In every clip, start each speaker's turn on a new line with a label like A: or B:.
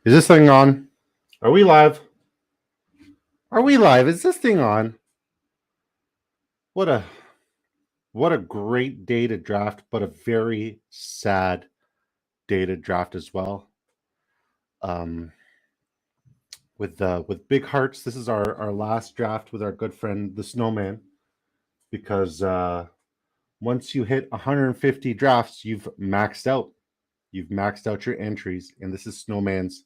A: Is this thing on? Are we live? Are we live? Is this thing on? What a great day to draft, but a very sad day to draft as well. With big hearts, this is our last draft with our good friend the Snowman, because once you hit 150 drafts, you've maxed out. You've maxed out your entries, and this is Snowman's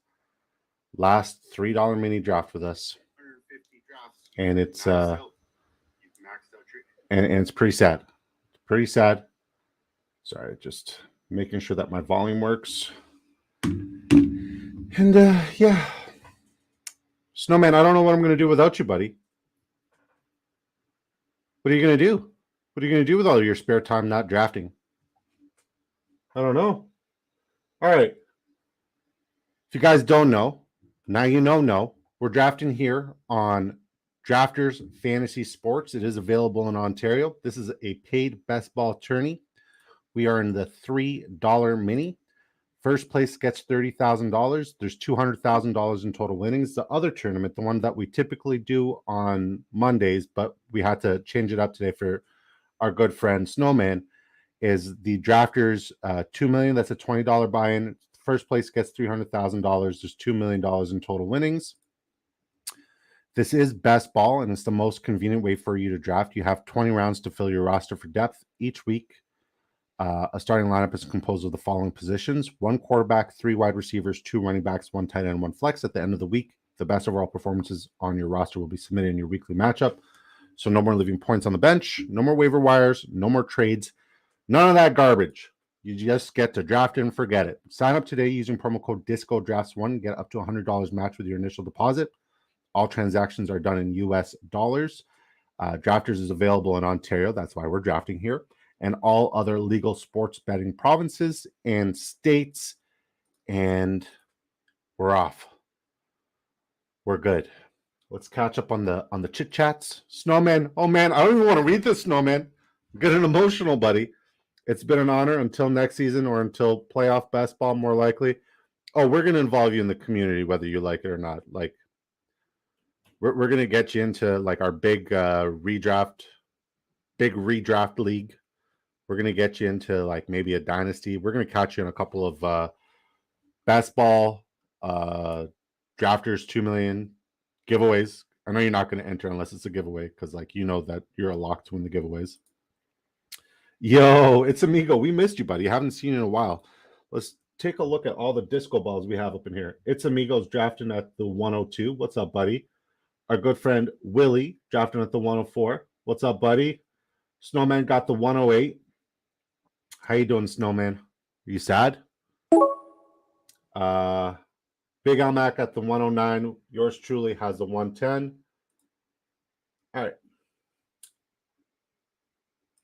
A: last $3 mini draft with us. And it's and it's pretty sad. Pretty sad. Sorry, just making sure that my volume works. And yeah, Snowman, I don't know what I'm going to do without you, buddy. What are you going to do? What are you going to do with all your spare time not drafting? I don't know. All right. If you guys don't know, now you know. We're drafting here on Drafters Fantasy Sports. It is available in Ontario. This is a paid best ball tourney. We are in the $3 mini. First place gets $30,000. There's $200,000 in total winnings. The other tournament, the one that we typically do on Mondays, but we had to change it up today for our good friend Snowman, is the Drafters $2 million. That's a $20 buy-in. First place gets $300,000. There's $2 million in total winnings. This is best ball, and it's the most convenient way for you to draft. You have 20 rounds to fill your roster for depth each week. A starting lineup is composed of the following positions: 1 quarterback, 3 wide receivers, 2 running backs, 1 tight end, 1 flex. At the end of the week, the best overall performances on your roster will be submitted in your weekly matchup. So no more leaving points on the bench, no more waiver wires, no more trades, none of that garbage. You just get to draft and forget it. Sign up today using promo code DISCODRAFTS1. Get up to $100 match with your initial deposit. All transactions are done in US dollars. Drafters is available in Ontario. That's why we're drafting here. And all other legal sports betting provinces and states. And we're off. We're good. Let's catch up on the chit chats. Snowman, oh man, I don't even want to read this, Snowman. I'm getting emotional, buddy. It's been an honor until next season, or until playoff best ball, more likely. Oh, we're going to involve you in the community, whether you like it or not. Like, we're going to get you into like our big redraft league. We're going to get you into like maybe a dynasty. We're going to catch you in a couple of best ball drafters 2 million giveaways. I know you're not going to enter unless it's a giveaway, because like you know that you're a lock to win the giveaways. Yo, it's Amigo. We missed you, buddy. I haven't seen you in a while. Let's take a look at all the disco balls we have up in here. It's Amigo's drafting at the 102. What's up, buddy? Our good friend Willie drafting at the 104. What's up, buddy? Snowman got the 108. How you doing, Snowman? Are you sad? Big Al Mac at the 109. Yours truly has the 110. All right.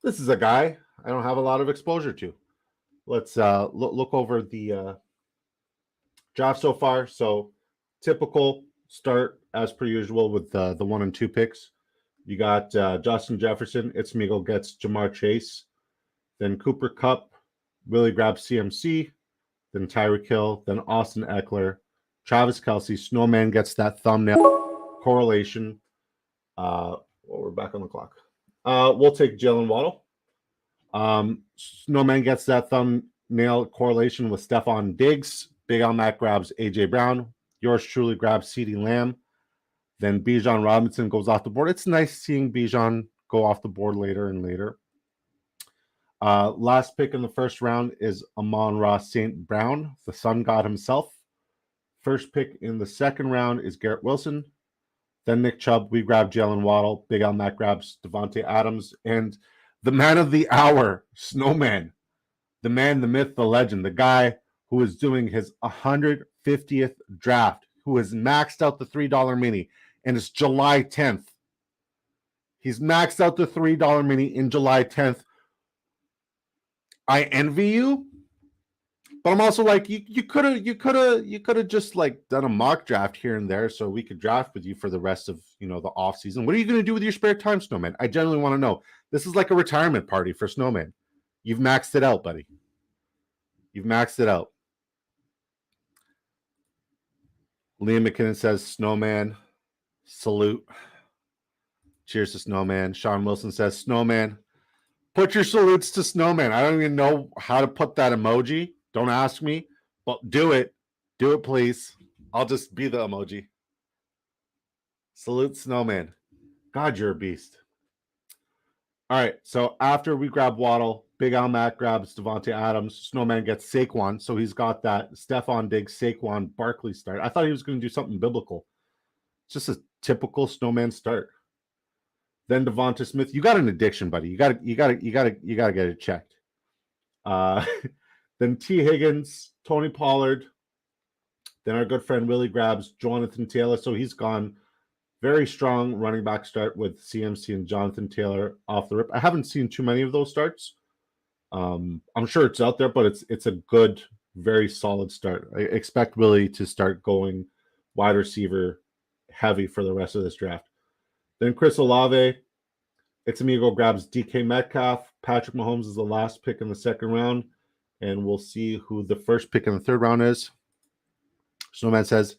A: This is a guy I don't have a lot of exposure to. Let's look over the draft so far. So typical start as per usual with the 1 and 2 picks. You got Justin Jefferson. It's Migo gets Jamar Chase. Then Cooper Kupp. Willie grabs CMC. Then Tyreek Hill. Then Austin Eckler. Travis Kelce. Snowman gets that thumbnail correlation. Well, we're back on the clock. We'll take Jalen Waddle. Snowman gets that thumbnail correlation with Stephon Diggs. Big Al Mac grabs AJ Brown. Yours truly grabs CeeDee Lamb. Then Bijan Robinson goes off the board. It's nice seeing Bijan go off the board later and later. Last pick in the first round is Amon-Ra St. Brown, the sun god himself. First pick in the second round is Garrett Wilson. Then Nick Chubb. We grab Jalen Waddle. Big Al Mac grabs Devontae Adams. And the man of the hour, Snowman. The man, the myth, the legend. The guy who is doing his 150th draft, who has maxed out the $3 mini. And it's July 10th. He's maxed out the $3 mini in July 10th. I envy you, but I'm also like, you could have just like done a mock draft here and there so we could draft with you for the rest of the off season. What are you going to do with your spare time, Snowman? I genuinely want to know. This is like a retirement party for Snowman. You've maxed it out, buddy. You've maxed it out. Liam McKinnon says, Snowman, salute. Cheers to Snowman. Sean Wilson says, Snowman. Put your salutes to Snowman. I don't even know how to put that emoji. Don't ask me, but do it. Do it, please. I'll just be the emoji. Salute Snowman. God, you're a beast. All right, so after we grab Waddle, Big Al Mack grabs Devontae Adams. Snowman gets Saquon, so he's got that Stephon Diggs, Saquon, Barkley start. I thought he was going to do something biblical. It's just a typical Snowman start. Then Devonta Smith, you got an addiction, buddy. You got to get it checked. Then T. Higgins, Tony Pollard. Then our good friend Willie grabs Jonathan Taylor, so he's gone. Very strong running back start with CMC and Jonathan Taylor off the rip. I haven't seen too many of those starts. I'm sure it's out there, but it's a good, very solid start. I expect Willie to start going wide receiver heavy for the rest of this draft. Then Chris Olave, it's Amigo grabs DK Metcalf. Patrick Mahomes is the last pick in the second round, and we'll see who the first pick in the third round is. Snowman says,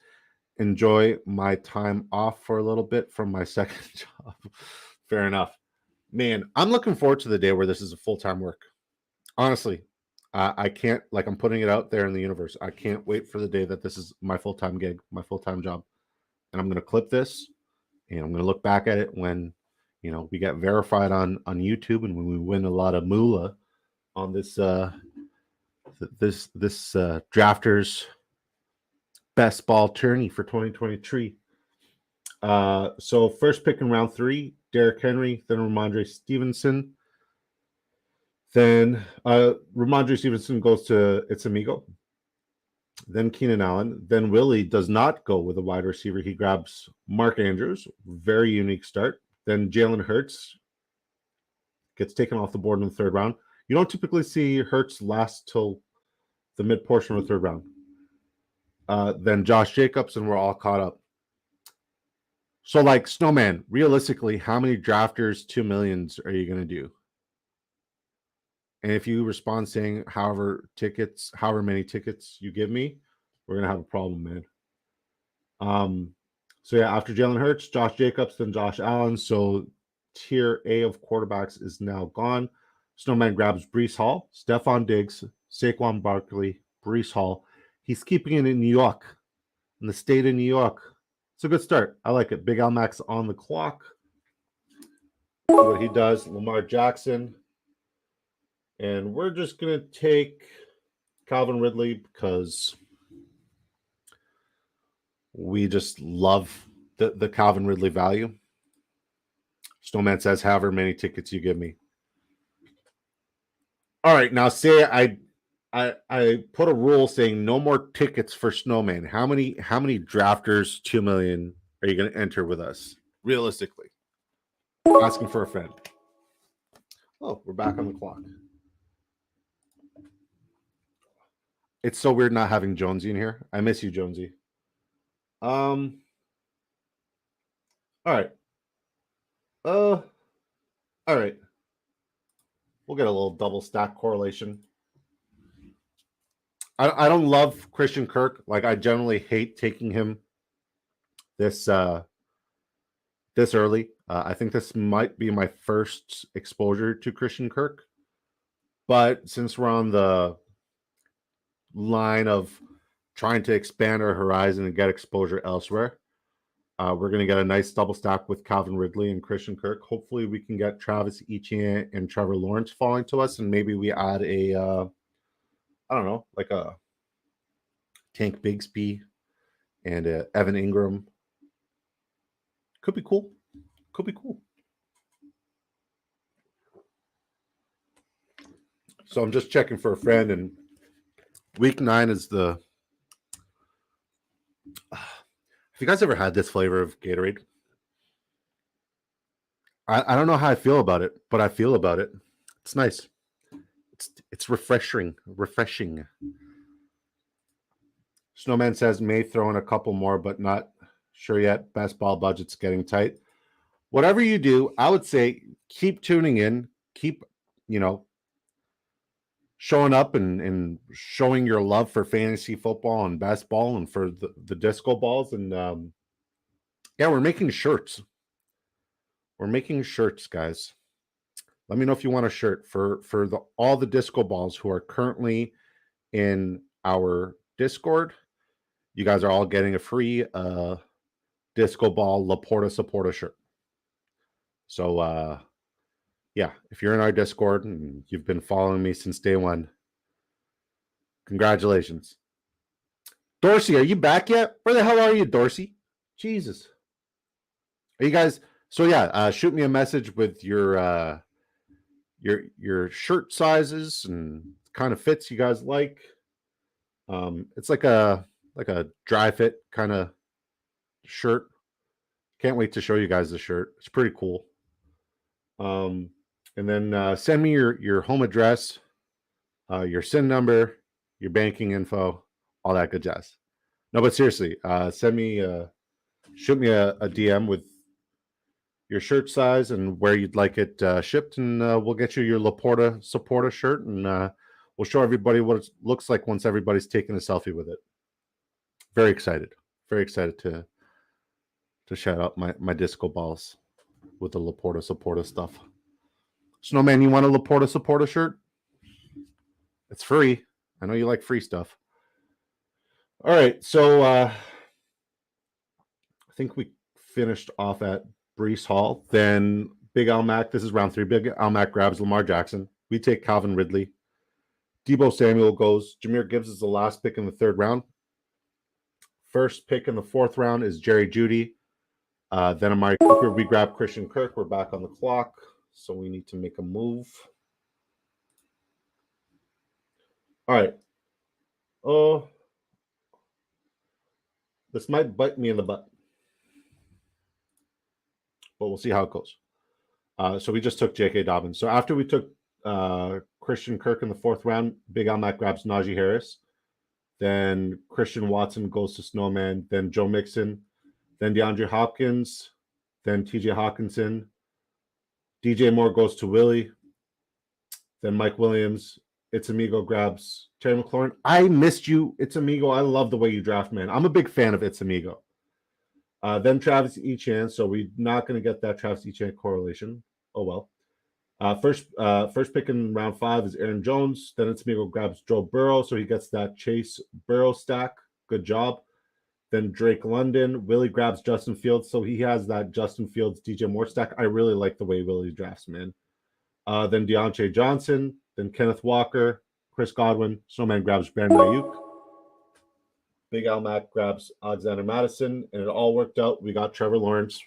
A: enjoy my time off for a little bit from my second job. Fair enough. Man, I'm looking forward to the day where this is a full-time work. Honestly, I can't, like, I'm putting it out there in the universe. I can't wait for the day that this is my full-time gig, my full-time job. And I'm going to clip this, and I'm going to look back at it when, you know, we get verified on YouTube and when we win a lot of moolah on this drafters best ball tourney for 2023. So first pick in round 3, Derrick Henry, then Ramondre Stevenson. Then Ramondre Stevenson goes to It's Amigo. Then Keenan Allen. Then Willie does not go with a wide receiver. He grabs Mark Andrews. Very unique start. Then Jalen Hurts gets taken off the board in the third round. You don't typically see Hurts last till the mid portion of the third round. Then Josh Jacobs, and we're all caught up. So, like, Snowman, realistically, how many drafters 2 millions are you going to do? And if you respond saying however many tickets you give me, we're going to have a problem, man. So, yeah, after Jalen Hurts, Josh Jacobs, then Josh Allen. So, tier A of quarterbacks is now gone. Snowman grabs Breece Hall, Stephon Diggs, Saquon Barkley, Breece Hall. He's keeping it in New York, in the state of New York. It's a good start. I like it. Big Al Max on the clock. See what he does. Lamar Jackson. And we're just going to take Calvin Ridley because we just love the Calvin Ridley value. Snowman says, however many tickets you give me. All right, now say I put a rule saying no more tickets for Snowman. How many drafters 2 million are you going to enter with us? Realistically. Asking for a friend. Oh, we're back on the clock. It's so weird not having Jonesy in here. I miss you, Jonesy. All right. All right. We'll get a little double stack correlation. I don't love Christian Kirk. Like, I generally hate taking him this early. I think this might be my first exposure to Christian Kirk. But since we're on the line of trying to expand our horizon and get exposure elsewhere, we're going to get a nice double stack with Calvin Ridley and Christian Kirk. Hopefully we can get Travis Etienne and Trevor Lawrence falling to us, and maybe we add a I don't know, like a Tank Bigsby and Evan Ingram. Could be cool. Could be cool. So I'm just checking for a friend, and week 9 is the... Have you guys ever had this flavor of Gatorade? I don't know how I feel about it, but I feel about it. It's nice. It's refreshing. Snowman says may throw in a couple more, but not sure yet. Best ball budget's getting tight. Whatever you do, I would say keep tuning in. Keep, showing up and showing your love for fantasy football and basketball and for the disco balls. And yeah, we're making shirts. We're making shirts, guys. Let me know if you want a shirt for all the disco balls who are currently in our Discord. You guys are all getting a free disco ball Laporta supporter shirt. So yeah, if you're in our Discord and you've been following me since day one, congratulations. Dorsey, are you back yet? Where the hell are you, Dorsey? Jesus. Are you guys? So yeah, shoot me a message with your shirt sizes and kind of fits you guys like. It's like a dry fit kind of shirt. Can't wait to show you guys the shirt. It's pretty cool. And then send me your home address, your SIN number, your banking info, all that good jazz. No, but seriously, send me, shoot me a DM with your shirt size and where you'd like it shipped, and we'll get you your Laporta supporter shirt, and we'll show everybody what it looks like once everybody's taking a selfie with it. Very excited to shout out my disco balls with the Laporta supporter stuff. Snowman, you want a Laporta supporter shirt? It's free. I know you like free stuff. All right, so I think we finished off at Brees Hall. Then Big Al Mac, this is round 3. Big Al Mac grabs Lamar Jackson. We take Calvin Ridley. Debo Samuel goes. Jahmyr Gibbs is the last pick in the 3rd round. First pick in the 4th round is Jerry Jeudy. Then Amari Cooper. We grab Christian Kirk. We're back on the clock, so we need to make a move. All right. Oh, this might bite me in the butt, but we'll see how it goes. So we just took J.K. Dobbins. So after we took Christian Kirk in the 4th round, Big Al Mac grabs Najee Harris. Then Christian Watson goes to Snowman. Then Joe Mixon. Then DeAndre Hopkins. Then T.J. Hawkinson. DJ Moore goes to Willie. Then Mike Williams. It's Amigo grabs Terry McLaurin. I missed you, It's Amigo. I love the way you draft, man. I'm a big fan of It's Amigo. Then Travis Etienne. So we're not going to get that Travis Etienne correlation. Oh, well. First pick in round 5 is Aaron Jones. Then It's Amigo grabs Joe Burrow. So he gets that Chase Burrow stack. Good job. Then Drake London. Willie grabs Justin Fields. So he has that Justin Fields, DJ Moore stack. I really like the way Willie drafts, man. Then Deontay Johnson. Then Kenneth Walker. Chris Godwin. Snowman grabs Brandon Ayuk. Big Al Mac grabs Alexander Madison. And it all worked out. We got Trevor Lawrence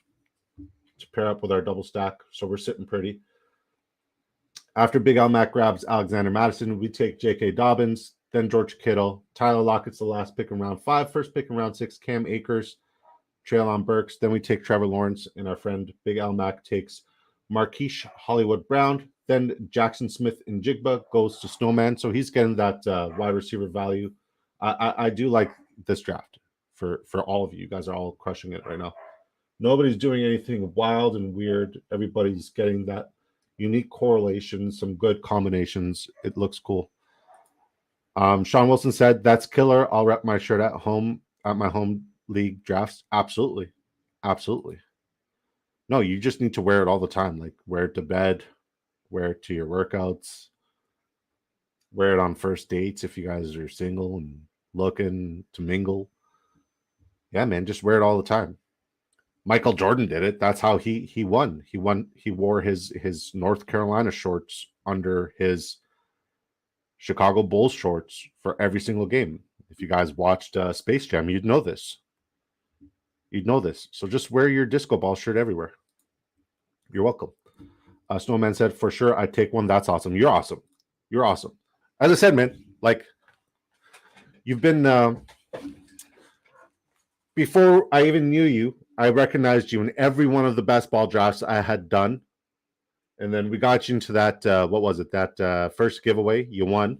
A: to pair up with our double stack. So we're sitting pretty. After Big Al Mac grabs Alexander Madison, we take J.K. Dobbins, then George Kittle. Tyler Lockett's the last pick in round 5. First pick in round 6, Cam Akers, Treylon Burks. Then we take Trevor Lawrence, and our friend Big Al Mac takes Marquise Hollywood Brown. Then Jackson Smith and Jigba goes to Snowman. So he's getting that wide receiver value. I do like this draft for all of you. You guys are all crushing it right now. Nobody's doing anything wild and weird. Everybody's getting that unique correlation, some good combinations. It looks cool. Sean Wilson said, that's killer. I'll rep my shirt at home at my home league drafts. Absolutely. No, you just need to wear it all the time. Like wear it to bed, wear it to your workouts, wear it on first dates if you guys are single and looking to mingle. Yeah, man, just wear it all the time. Michael Jordan did it. That's how he won. He wore his North Carolina shorts under his Chicago Bulls shorts for every single game. If you guys watched Space Jam, you'd know this. So just wear your disco ball shirt everywhere. You're welcome. Snowman said, for sure, I'd take one. That's awesome. You're awesome. As I said, man, like you've been before I even knew you, I recognized you in every one of the best ball drafts I had done. And then we got you into that, what was it? That first giveaway. You won.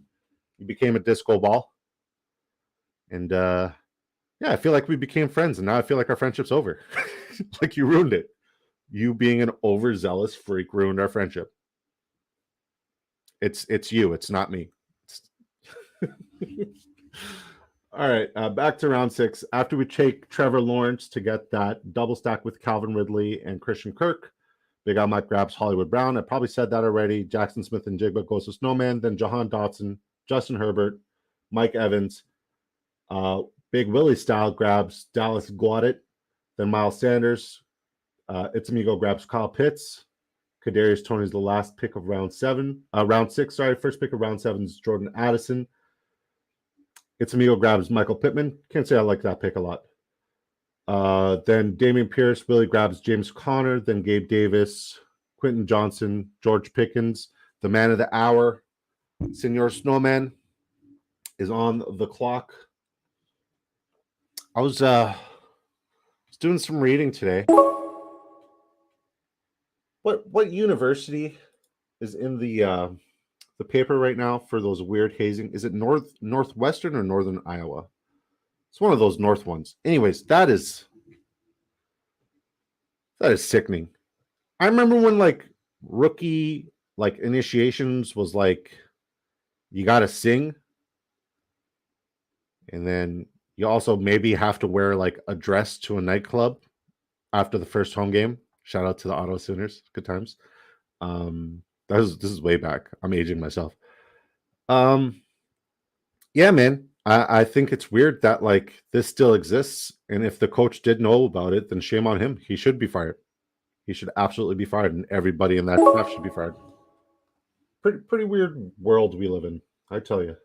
A: You became a disco ball. And yeah, I feel like we became friends. And now I feel like our friendship's over. Like you ruined it. You being an overzealous freak ruined our friendship. It's you. It's not me. All right, back to round 6. After we take Trevor Lawrence to get that double stack with Calvin Ridley and Christian Kirk, Big Al Mike grabs Hollywood Brown. I probably said that already. Jackson Smith and Jigba goes to Snowman. Then Jahan Dotson, Justin Herbert, Mike Evans. Big Willie style grabs Dallas Goedert. Then Miles Sanders. It's Amigo grabs Kyle Pitts. Kadarius Toney's the last pick of round 6. Sorry, first pick of round 7 is Jordan Addison. It's Amigo grabs Michael Pittman. Can't say I like that pick a lot. Then Damian Pierce, Willie grabs James Conner, then Gabe Davis, Quentin Johnson, George Pickens. The man of the hour, Senor Snowman, is on the clock. I was doing some reading today. What university is in the paper right now for those weird hazing? Is it Northwestern or Northern Iowa? It's one of those north ones. Anyways, that is sickening. I remember when like rookie like initiations was like you got to sing, and then you also maybe have to wear like a dress to a nightclub after the first home game. Shout out to the Auto Sooners. Good times. This is way back. I'm aging myself. Yeah, man. I think it's weird that like this still exists, and if the coach did know about it, then shame on him. He should be fired. He should absolutely be fired, and everybody in that staff should be fired. Pretty weird world we live in, I tell you.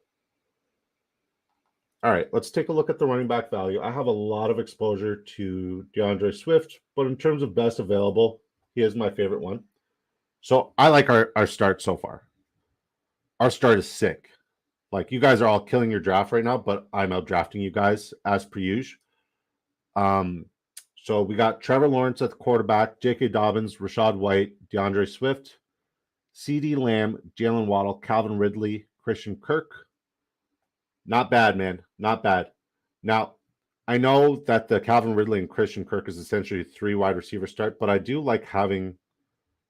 A: All right, let's take a look at the running back value. I have a lot of exposure to DeAndre Swift, but in terms of best available, he is my favorite one. So I like our start so far. Our start is sick. Like you guys are all killing your draft right now, but I'm out drafting you guys as per usual. So we got Trevor Lawrence at the quarterback, J.K. Dobbins, Rashad White, DeAndre Swift, C.D. Lamb, Jalen Waddle, Calvin Ridley, Christian Kirk. Not bad, man. Not bad. Now, I know that the Calvin Ridley and Christian Kirk is essentially a 3 wide receiver start, but I do like having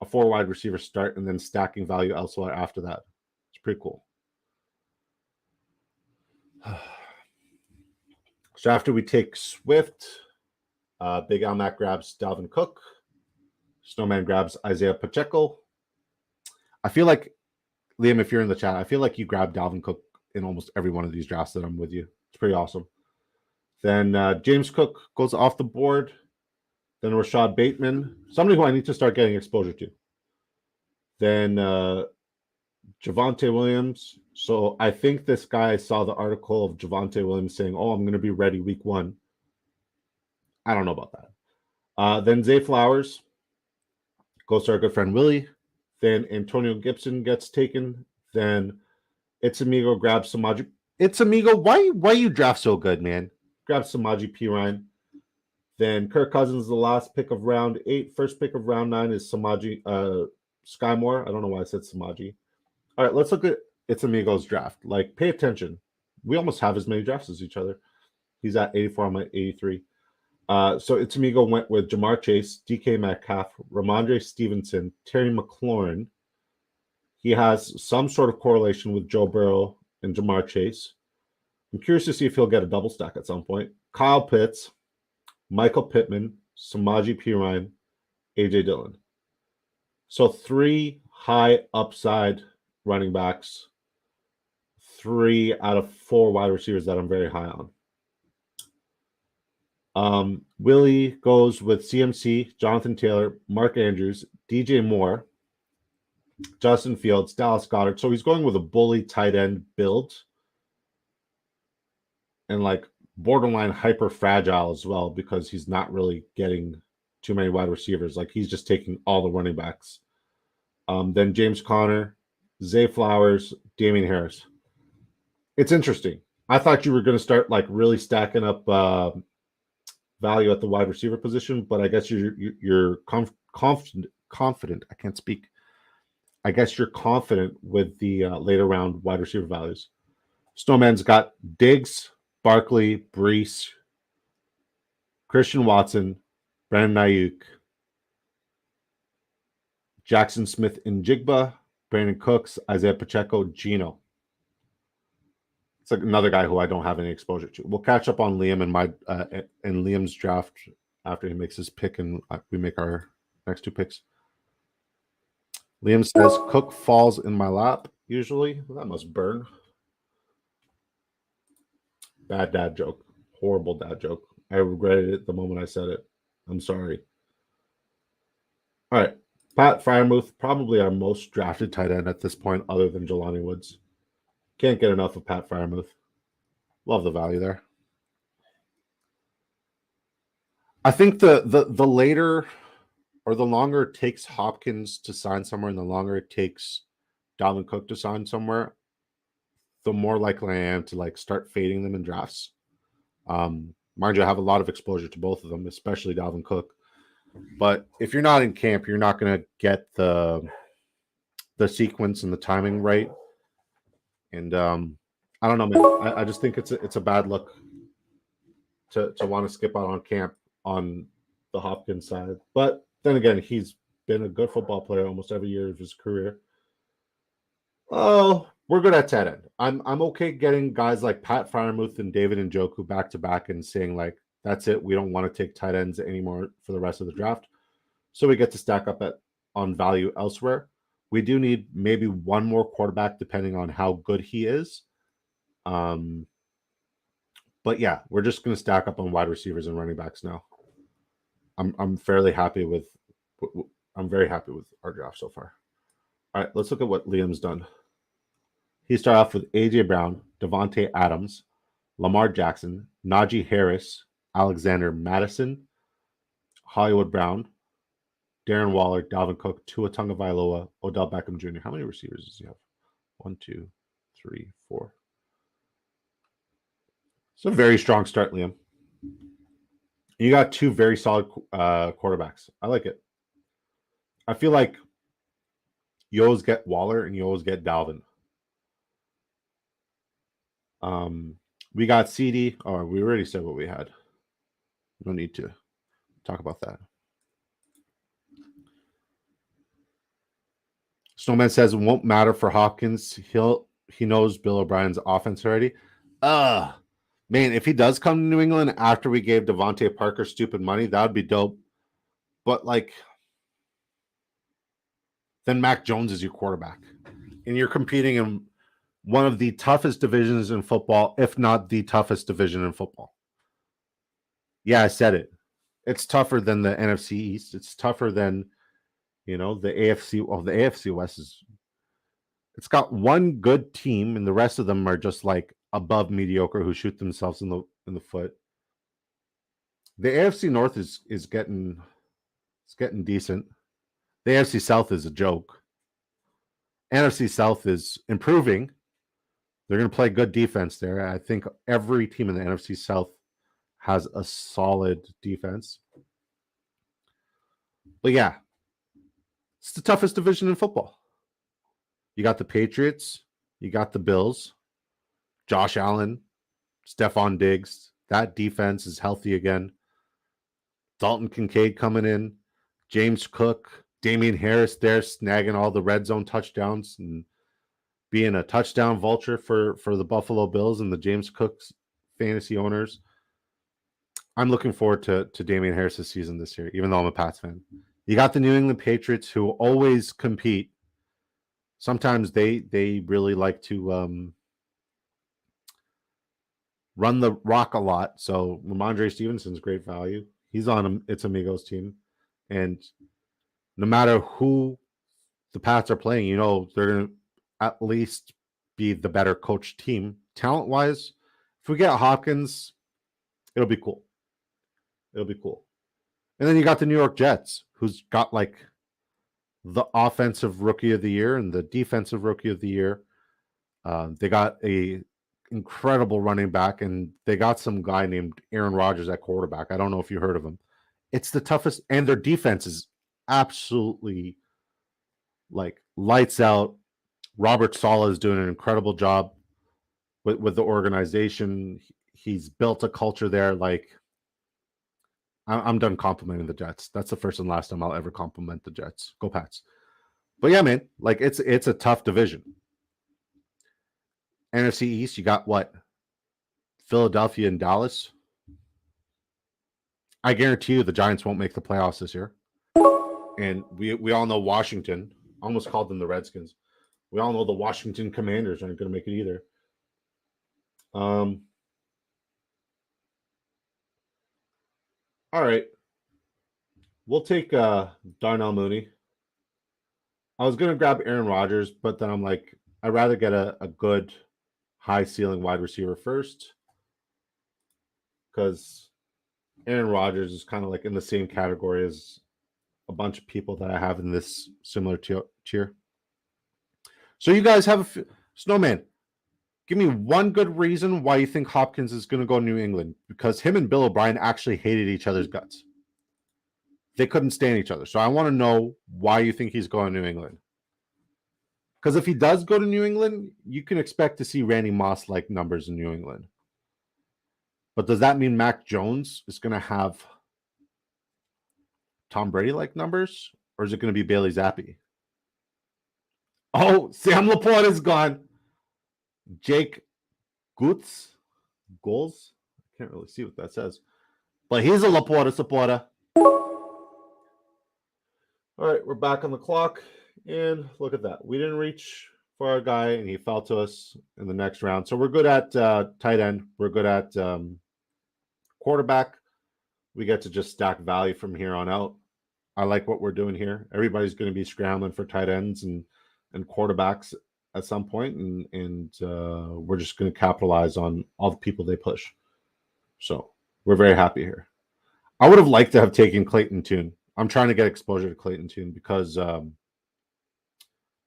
A: a 4 wide receiver start and then stacking value elsewhere after that. It's pretty cool. So after we take Swift, Big Al Mac grabs Dalvin Cook. Snowman grabs Isaiah Pacheco. I feel like, Liam, if you're in the chat, I feel like you grabbed Dalvin Cook in almost every one of these drafts that I'm with you. It's pretty awesome. Then James Cook goes off the board. Then Rashad Bateman, somebody who I need to start getting exposure to. Then Javonte Williams. So I think this guy saw the article of Javonte Williams saying, "Oh, I'm going to be ready week 1." I don't know about that. Then Zay Flowers goes to our good friend Willie. Then Antonio Gibson gets taken. Then It's Amigo grabs Samaji. It's Amigo, why you draft so good, man? Grab Samaji P. Ryan. Then Kirk Cousins, the last pick of round 8. First pick of round 9 is Samaji Sky Moore. I don't know why I said Samaji. All right, let's look at It's Amigo's draft. Like, pay attention. We almost have as many drafts as each other. He's at 84, I'm at 83. So It's Amigo went with Jamar Chase, DK Metcalf, Ramondre Stevenson, Terry McLaurin. He has some sort of correlation with Joe Burrow and Jamar Chase. I'm curious to see if he'll get a double stack at some point. Kyle Pitts, Michael Pittman, Samaji P. Ryan, A.J. Dillon. So 3 high upside running backs, 3 out of 4 wide receivers that I'm very high on. Willie goes with CMC, Jonathan Taylor, Mark Andrews, DJ Moore, Justin Fields, Dallas Goedert. So he's going with a bully tight end build and like borderline hyper fragile as well because he's not really getting too many wide receivers. Like he's just taking all the running backs. Then James Conner, Zay Flowers, Damian Harris. It's interesting. I thought you were going to start like really stacking up value at the wide receiver position, but I guess you're confident. I can't speak. I guess you're confident with the later round wide receiver values. Snowman's got Diggs, Barkley, Brees, Christian Watson, Brandon Ayuk, Jackson Smith and Jigba, Brandon Cooks, Isaiah Pacheco, Geno. It's like another guy who I don't have any exposure to. We'll catch up on Liam and my and Liam's draft after he makes his pick and we make our next 2 picks. Liam says Cook falls in my lap usually. That must burn. Bad dad joke. Horrible dad joke. I regretted it the moment I said it. I'm sorry. All right. Pat Fryermuth, probably our most drafted tight end at this point, other than Jelani Woods. Can't get enough of Pat Fryermuth. Love the value there. I think the later or the longer it takes Hopkins to sign somewhere and the longer it takes Dalvin Cook to sign somewhere, the more likely I am to like start fading them in drafts. Mind you, I have a lot of exposure to both of them, especially Dalvin Cook. But if you're not in camp, you're not going to get the sequence and the timing right. And I don't know, man. I just think it's a bad look to want to skip out on camp on the Hopkins side. But then again, he's been a good football player almost every year of his career. Oh, we're good at tight end. I'm okay getting guys like Pat Fryermuth and David Njoku back to back and saying like, that's it. We don't want to take tight ends anymore for the rest of the draft. So we get to stack up on value elsewhere. We do need maybe one more quarterback depending on how good he is. But yeah, we're just going to stack up on wide receivers and running backs now. I'm fairly happy with. I'm very happy with our draft so far. All right, let's look at what Liam's done. He started off with AJ Brown, Devontae Adams, Lamar Jackson, Najee Harris, Alexander Madison, Hollywood Brown, Darren Waller, Dalvin Cook, Tua Tagovailoa, Odell Beckham Jr. How many receivers does he have? 1, 2, 3, 4. It's a very strong start, Liam. You got 2 very solid quarterbacks. I like it. I feel like you always get Waller and you always get Dalvin. We got CD. Oh, we already said what we had. No need to talk about that. Snowman says it won't matter for Hopkins. He knows Bill O'Brien's offense already. Man, if he does come to New England after we gave Devontae Parker stupid money, that would be dope. But like, then Mac Jones is your quarterback, and you're competing in one of the toughest divisions in football, if not the toughest division in football. Yeah, I said it. It's tougher than the NFC East. It's tougher than, the AFC. Well, the AFC West is. It's got one good team, and the rest of them are just like above mediocre who shoot themselves in the foot. The AFC North is getting decent. The AFC South is a joke. NFC South is improving. They're going to play good defense there. I think every team in the NFC South has a solid defense. But yeah, it's the toughest division in football. You got the Patriots. You got the Bills. Josh Allen, Stephon Diggs. That defense is healthy again. Dalton Kincaid coming in. James Cook. Damian Harris there snagging all the red zone touchdowns and being a touchdown vulture for the Buffalo Bills and the James Cook's fantasy owners. I'm looking forward to Damian Harris' season this year, even though I'm a Pats fan. You got the New England Patriots who always compete. Sometimes they really like to run the rock a lot. So Ramondre Stevenson's great value. He's on It's Amigos team. And no matter who the Pats are playing, they're going to at least be the better coached team. Talent-wise, if we get Hopkins, it'll be cool. It'll be cool. And then you got the New York Jets, who's got like the offensive rookie of the year and the defensive rookie of the year. They got a incredible running back, and they got some guy named Aaron Rodgers at quarterback. I don't know if you heard of him. It's the toughest, and their defense is absolutely like lights out. Robert Saleh is doing an incredible job with the organization. He's built a culture there. Like, I'm done complimenting the Jets. That's the first and last time I'll ever compliment the Jets. Go Pats. But yeah, man, like it's a tough division. NFC East, you got what? Philadelphia and Dallas. I guarantee you the Giants won't make the playoffs this year. And we all know Washington. Almost called them the Redskins. We all know the Washington Commanders aren't going to make it either. All right. We'll take Darnell Mooney. I was going to grab Aaron Rodgers, but then I'm like, I'd rather get a good high ceiling wide receiver first, because Aaron Rodgers is kind of like in the same category as a bunch of people that I have in this similar tier. So you guys have Snowman. Give me one good reason why you think Hopkins is going to go to New England, because him and Bill O'Brien actually hated each other's guts. They couldn't stand each other. So I want to know why you think he's going to New England. Because if he does go to New England, you can expect to see Randy Moss-like numbers in New England. But does that mean Mac Jones is going to have Tom Brady-like numbers? Or is it going to be Bailey Zappi? Oh, Sam Laporta is gone. Jake Goals? I can't really see what that says. But he's a Laporta supporter. All right, we're back on the clock. And look at that. We didn't reach for our guy, and he fell to us in the next round. So we're good at tight end. We're good at quarterback. We get to just stack value from here on out. I like what we're doing here. Everybody's going to be scrambling for tight ends and quarterbacks at some point, and we're just going to capitalize on all the people they push. So we're very happy here. I would have liked to have taken Clayton Tune. I'm trying to get exposure to Clayton Tune because I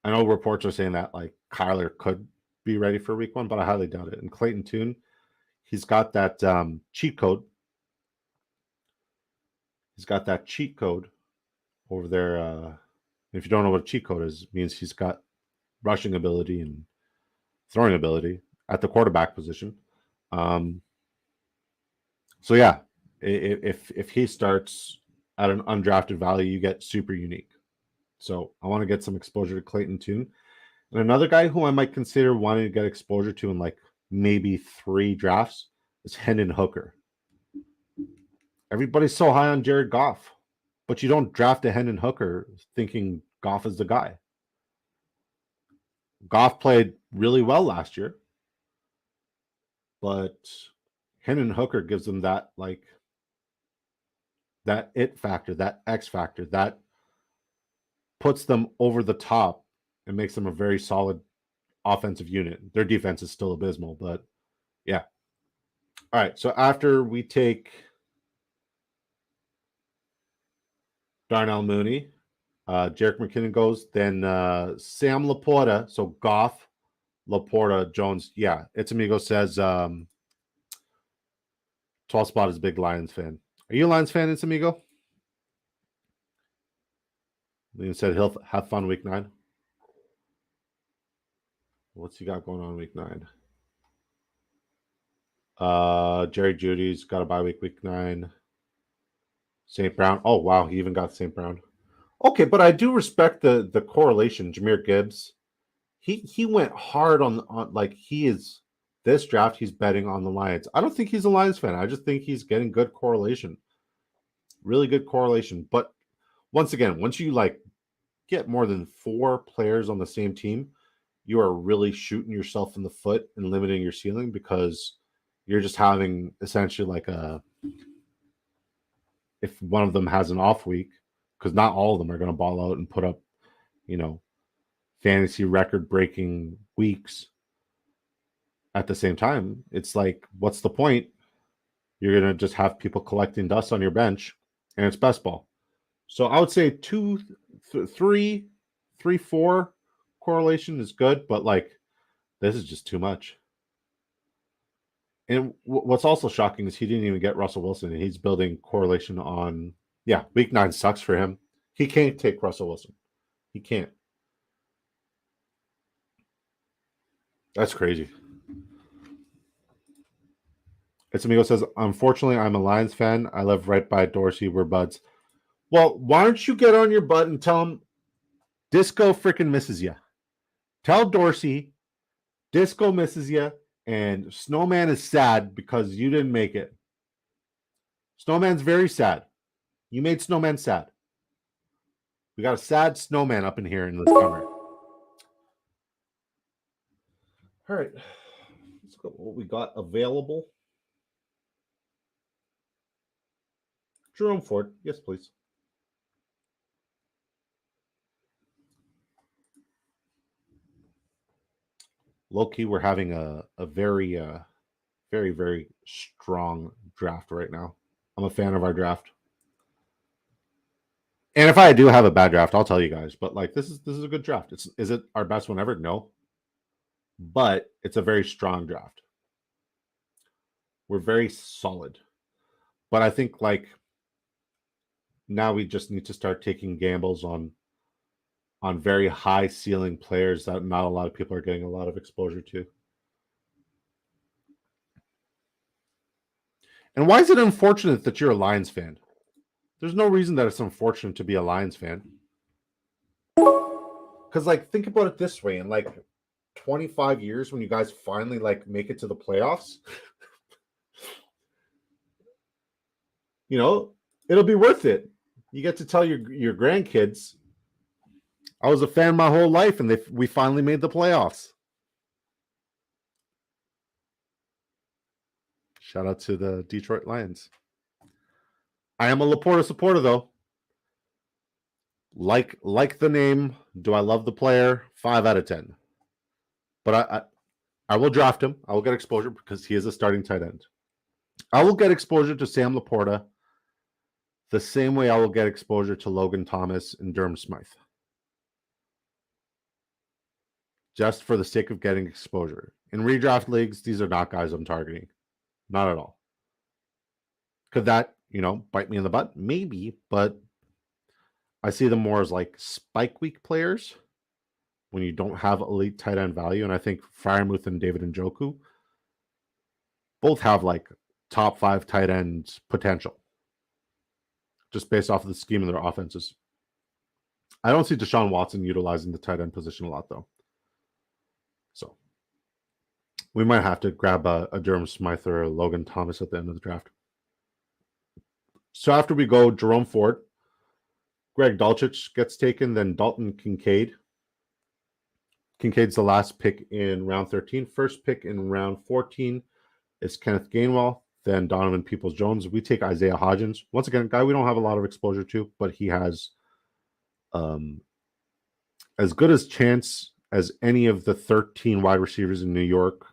A: know reports are saying that like Kyler could be ready for week 1, but I highly doubt it. And Clayton Tune, he's got that cheat code. He's got that cheat code over there. If you don't know what a cheat code is, it means he's got rushing ability and throwing ability at the quarterback position. So yeah, if he starts at an undrafted value, you get super unique. So I want to get some exposure to Clayton Tune. And another guy who I might consider wanting to get exposure to in like maybe 3 drafts is Hendon Hooker. Everybody's so high on Jared Goff, but you don't draft a Hendon Hooker thinking Goff is the guy. Goff played really well last year, but Hendon Hooker gives them that like that it factor, that X factor, that puts them over the top and makes them a very solid offensive unit. Their defense is still abysmal, but yeah. All right, so after we take Darnell Mooney, Jerick McKinnon goes, then Sam Laporta, so Goff, Laporta, Jones. Yeah, It's Amigo says 12 Spot is a big Lions fan. Are you a Lions fan, It's Amigo? Liam said he'll have fun week 9. What's he got going on week 9? Jerry Judy's got a bye week 9. St. Brown. Oh, wow. He even got St. Brown. Okay, but I do respect the correlation. Jahmyr Gibbs. He went hard on like he is this draft, he's betting on the Lions. I don't think he's a Lions fan. I just think he's getting good correlation. Really good correlation. But once again, once you like get more than 4 players on the same team, you are really shooting yourself in the foot and limiting your ceiling, because you're just having essentially like if one of them has an off week, because not all of them are going to ball out and put up, fantasy record breaking weeks at the same time. It's like, what's the point? You're going to just have people collecting dust on your bench, and it's best ball. So I would say 2, 3, 4 correlation is good, but like this is just too much. And what's also shocking is he didn't even get Russell Wilson, and he's building correlation on, week 9 sucks for him. He can't take Russell Wilson. He can't. That's crazy. It's Amigo says, unfortunately, I'm a Lions fan. I live right by Dorsey. We're buds. Well, why don't you get on your butt and tell him Disco freaking misses you? Tell Dorsey Disco misses you, and Snowman is sad because you didn't make it. Snowman's very sad. You made Snowman sad. We got a sad Snowman up in here in this camera. All right. Let's go what we got available. Jerome Ford. Yes, please. Low-key, we're having a very, very, very strong draft right now. I'm a fan of our draft. And if I do have a bad draft, I'll tell you guys. But like this is a good draft. Is it our best one ever? No. But it's a very strong draft. We're very solid. But I think like now we just need to start taking gambles on very high ceiling players that not a lot of people are getting a lot of exposure to. And why is it unfortunate that you're a Lions fan? There's no reason that it's unfortunate to be a Lions fan. Because like think about it this way, in like 25 years when you guys finally like make it to the playoffs, you know, it'll be worth it. You get to tell your grandkids, I was a fan my whole life, and we finally made the playoffs. Shout out to the Detroit Lions. I am a Laporta supporter, though. Like the name, do I love the player? 5 out of 10. But I will draft him. I will get exposure because he is a starting tight end. I will get exposure to Sam Laporta the same way I will get exposure to Logan Thomas and Durham Smythe. Just for the sake of getting exposure. In redraft leagues, these are not guys I'm targeting. Not at all. Could that, bite me in the butt? Maybe, but I see them more as like spike week players when you don't have elite tight end value. And I think Freiermuth and David Njoku both have like top 5 tight end potential just based off of the scheme of their offenses. I don't see Deshaun Watson utilizing the tight end position a lot, though. So we might have to grab a Durham Smythe or a Logan Thomas at the end of the draft. So after we go Jerome Ford, Greg Dulcich gets taken, then Dalton Kincaid. Kincaid's the last pick in round 13. First pick in round 14 is Kenneth Gainwell, then Donovan Peoples-Jones. We take Isaiah Hodgins. Once again, a guy we don't have a lot of exposure to, but he has as good as chance as any of the 13 wide receivers in New York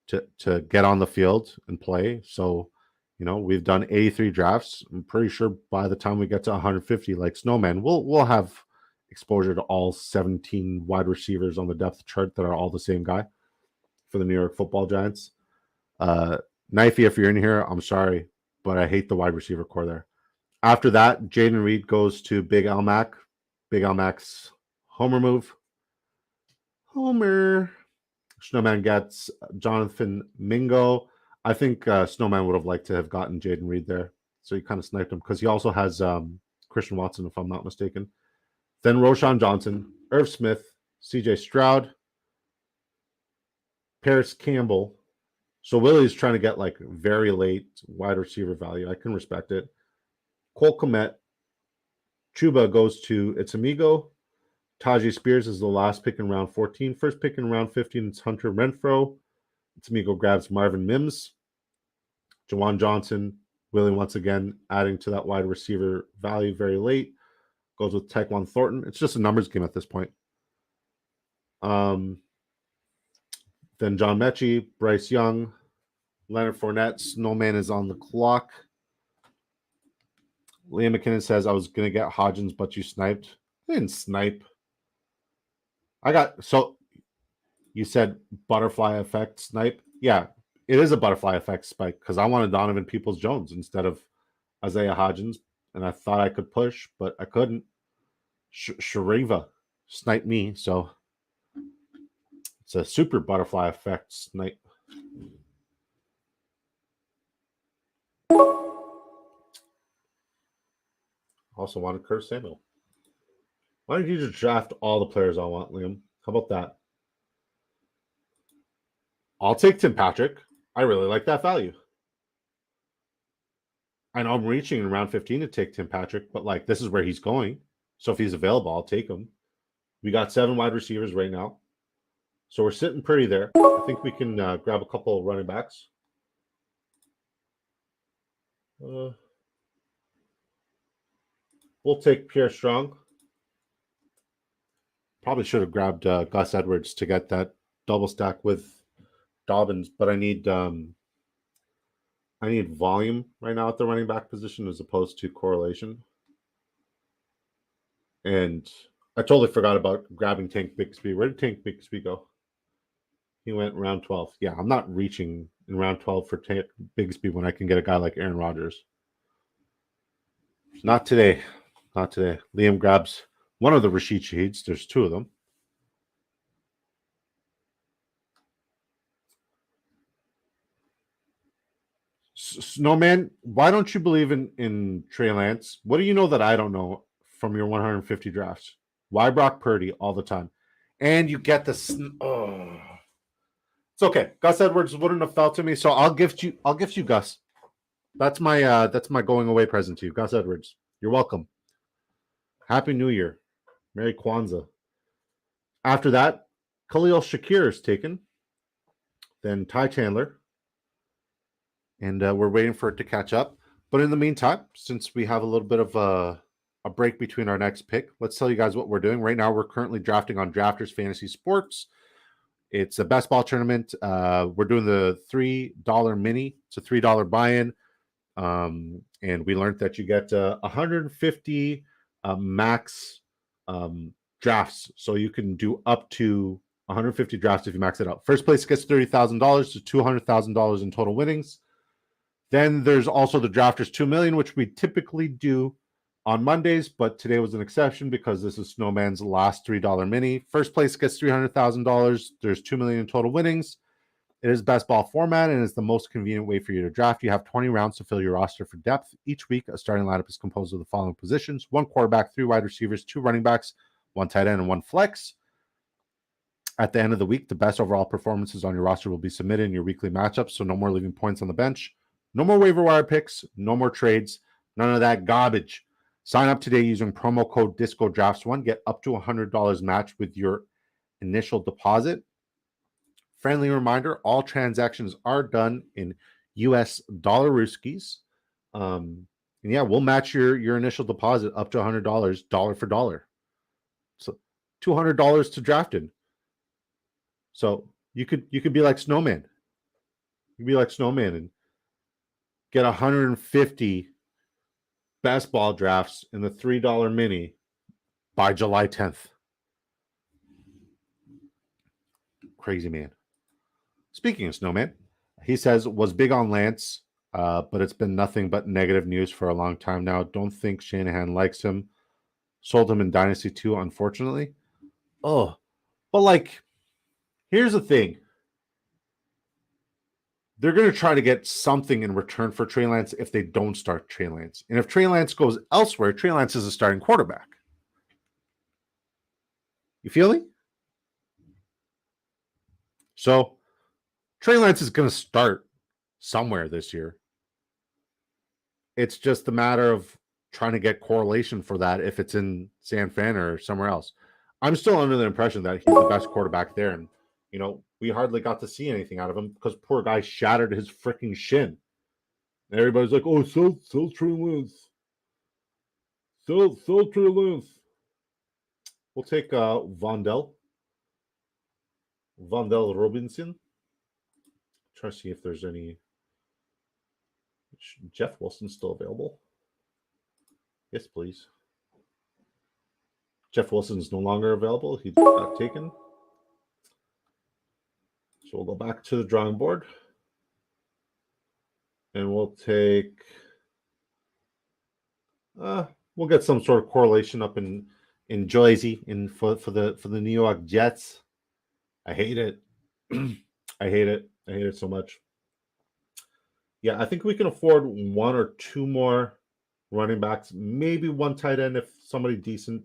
A: to get on the field and play. So, we've done 83 drafts. I'm pretty sure by the time we get to 150, like Snowman, we'll have exposure to all 17 wide receivers on the depth chart that are all the same guy for the New York Football Giants. Knifey, if you're in here, I'm sorry, but I hate the wide receiver core there. After that, Jaden Reed goes to Big Al Mac. Big Al Mac's homer move. Homer. Snowman gets Jonathan Mingo. I think Snowman would have liked to have gotten Jaden Reed there. So he kind of sniped him because he also has Christian Watson, if I'm not mistaken. Then Roshan Johnson, Irv Smith, CJ Stroud, Paris Campbell. So Willie's trying to get like very late wide receiver value. I can respect it. Cole Kmet. Chuba goes to It's Amigo. Tajee Spears is the last pick in round 14. First pick in round 15 is Hunter Renfro. It's Amigo grabs Marvin Mims. Jawan Johnson, Willie once again adding to that wide receiver value very late. Goes with Tyquan Thornton. It's just a numbers game at this point. Then John Mechie, Bryce Young, Leonard Fournette. Snowman is on the clock. Liam McKinnon says, I was going to get Hodgins, but you sniped. I didn't snipe. So you said butterfly effect snipe. Yeah, it is a butterfly effect spike because I wanted Donovan Peoples-Jones instead of Isaiah Hodgins, and I thought I could push, but I couldn't. Shariva sniped me, so it's a super butterfly effect snipe. Also wanted Curtis Samuel. Why don't you just draft all the players I want, Liam? How about that? I'll take Tim Patrick. I really like that value. I know I'm reaching in round 15 to take Tim Patrick, but like this is where he's going. So if he's available, I'll take him. We got 7 wide receivers right now. So we're sitting pretty there. I think we can grab a couple of running backs. We'll take Pierre Strong. Probably should have grabbed Gus Edwards to get that double stack with Dobbins, but I need volume right now at the running back position as opposed to correlation. And I totally forgot about grabbing Tank Bigsby. Where did Tank Bigsby go? He went round 12. Yeah, I'm not reaching in round 12 for Tank Bigsby when I can get a guy like Aaron Rodgers. Not today. Not today. Liam grabs one of the Rashid Shaheeds. There's 2 of them. Snowman, why don't you believe in Trey Lance? What do you know that I don't know from your 150 drafts? Why Brock Purdy all the time? And you get this. Oh, it's okay. Gus Edwards wouldn't have fell to me, so I'll gift you Gus. That's my going away present to you, Gus Edwards. You're welcome. Happy New Year, Merry Kwanzaa. After that, Khalil Shakir is taken. Then Ty Chandler. And we're waiting for it to catch up. But in the meantime, since we have a little bit of a break between our next pick, let's tell you guys what we're doing. Right now, we're currently drafting on Drafters Fantasy Sports. It's a best ball tournament. We're doing the $3 mini. It's a $3 buy-in. And we learned that you get 150 max drafts. So you can do up to 150 drafts if you max it out. First place gets $30,000 to $200,000 in total winnings. Then there's also the Drafters 2 million, which we typically do on Mondays, but today was an exception because this is Snowman's last $3 mini. First place gets $300,000. There's 2 million in total winnings. It is best ball format and is the most convenient way for you to draft. You have 20 rounds to fill your roster for depth. Each week, a starting lineup is composed of the following positions: 1 quarterback, 3 wide receivers, 2 running backs, 1 tight end, and 1 flex. At the end of the week, the best overall performances on your roster will be submitted in your weekly matchups, so no more leaving points on the bench. No more waiver wire picks, no more trades, none of that garbage. Sign up today using promo code DiscoDrafts1. Get up to $100 matched with your initial deposit. Friendly reminder, all transactions are done in US dollar rooskies. And yeah, we'll match your initial deposit up to $100, dollar for dollar. So $200 to draft in. So you could be like Snowman. You could be like Snowman and get 150 best ball drafts in the $3 mini by July 10th. Crazy man. Speaking of Snowman, he says, was big on Lance, but it's been nothing but negative news for a long time now. Don't think Shanahan likes him. Sold him in Dynasty 2, unfortunately. Oh, but like, here's the thing. They're going to try to get something in return for Trey Lance if they don't start Trey Lance. And if Trey Lance goes elsewhere, Trey Lance is a starting quarterback. You feel me? So Trey Lance is going to start somewhere this year. It's just a matter of trying to get correlation for that if it's in San Fran or somewhere else. I'm still under the impression that he's the best quarterback there. And, you know, we hardly got to see anything out of him because poor guy shattered his freaking shin. And everybody's like, oh, sell Trey Lance. Sell Trey Lance. We'll take Vondell Robinson. Try to see if there's any. Jeff Wilson's still available. Yes, please. Jeff Wilson's no longer available. He got taken. So we'll go back to the drawing board. And we'll take. We'll get some sort of correlation up in Jersey for the New York Jets. I hate it. I hate it so much. Yeah, I think we can afford 1 or 2 more running backs, maybe 1 tight end if somebody decent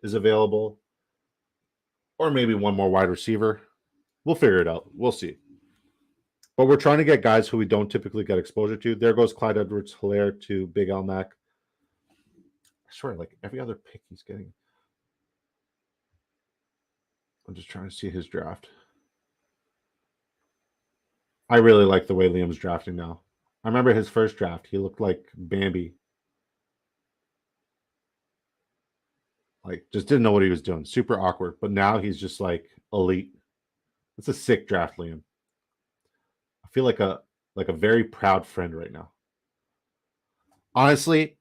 A: is available, or maybe 1 more wide receiver. We'll figure it out. We'll see. But we're trying to get guys who we don't typically get exposure to. There goes Clyde Edwards-Helaire to Big Al Mac. I swear, like every other pick he's getting. I'm just trying to see his draft. I really like the way Liam's drafting now. I remember his first draft. He looked like Bambi. Like, just didn't know what he was doing. Super awkward. But now he's just like elite. It's a sick draft, Liam. I feel like a very proud friend right now. Honestly,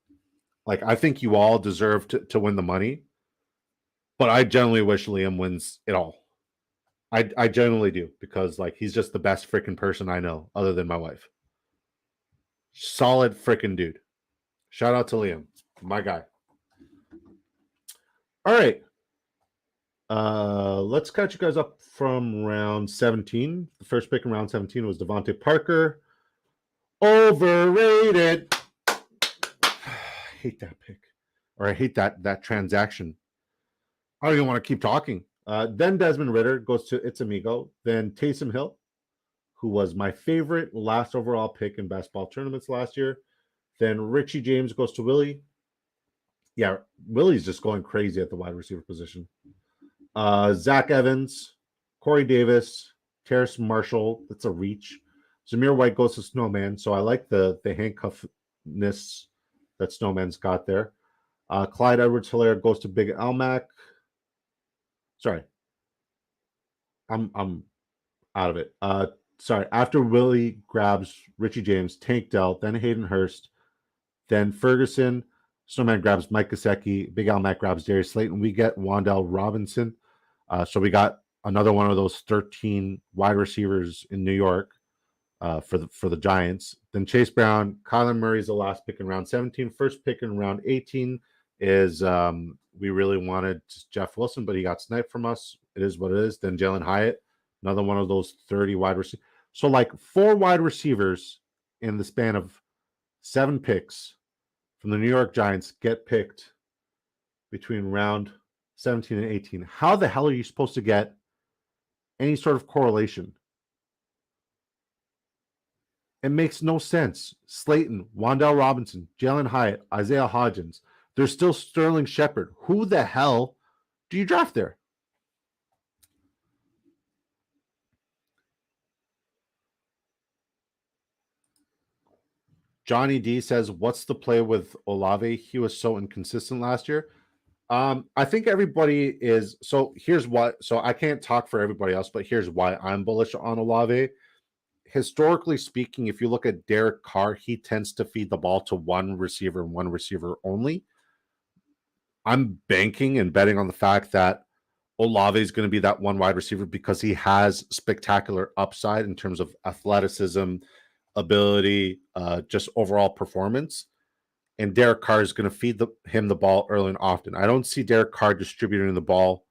A: like I think you all deserve to win the money, but I generally wish Liam wins it all. I genuinely do because like he's just the best freaking person I know other than my wife. Solid freaking dude. Shout out to Liam, my guy. All right. Let's catch you guys up from round 17. The first pick in round 17 was Devontae Parker. Overrated. I hate that pick. Or I hate that transaction. I don't even want to keep talking. Then Desmond Ridder goes to It's Amigo. Then Taysom Hill, who was my favorite last overall pick in best ball tournaments last year. Then Richie James goes to Willie. Yeah, Willie's just going crazy at the wide receiver position. Zach Evans, Corey Davis, Terrace Marshall. That's a reach. Zamir White goes to Snowman. So I like the handcuffness that Snowman's got there. Clyde Edwards-Helaire goes to Big Almac. Sorry. I'm out of it. Sorry. After Willie grabs Richie James, Tank Dell, then Hayden Hurst, then Ferguson. Snowman grabs Mike Gesicki. Big Almac grabs Darius Slayton. We get Wan'Dale Robinson. So we got another one of those 13 wide receivers in New York for the Giants. Then Chase Brown, Kyler Murray's the last pick in round 17. First pick in round 18 is we really wanted Jeff Wilson, but he got sniped from us. It is what it is. Then Jalen Hyatt, another one of those 30 wide receivers. So like 4 wide receivers in the span of 7 picks from the New York Giants get picked between round 17 and 18. How the hell are you supposed to get any sort of correlation? It makes no sense. Slayton, Wan'Dale Robinson, Jalen Hyatt, Isaiah Hodgins. There's still Sterling Shepard. Who the hell do you draft there? Johnny D says, what's the play with Olave? He was so inconsistent last year. I think everybody is. So here's what. So I can't talk for everybody else, but here's why I'm bullish on Olave. Historically speaking, if you look at Derek Carr, he tends to feed the ball to one receiver and one receiver only. I'm banking and betting on the fact that Olave is going to be that one wide receiver because he has spectacular upside in terms of athleticism, ability, just overall performance. And Derek Carr is going to feed him the ball early and often. I don't see Derek Carr distributing the ball,